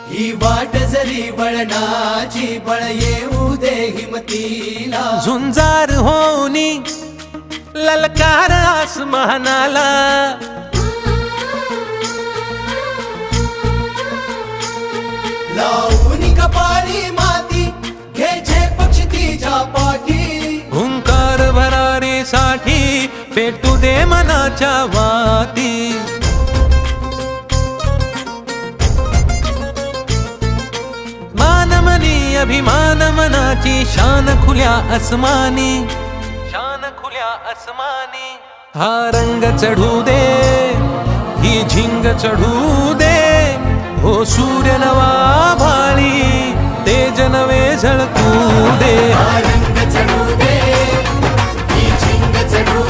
ही वाट जरी वळणाची बळ येऊ दे हिमतीला झुंजार होनी ललकार आसमानाला लावून कपाळी माती घ्यायचे पक्षी तिच्या पाठी हुंकार भरारीसाठी पेटू दे मनाच्या वाती मानमनी अभिमान मनाची शान खुल्या आसमानी शान खुल्या आसमानी हा रंग चढू दे ही झिंग चढू दे हो सूर्य नवा भाळी तेज नवे झळकू दे रंग चढू दे ही झिंग चढू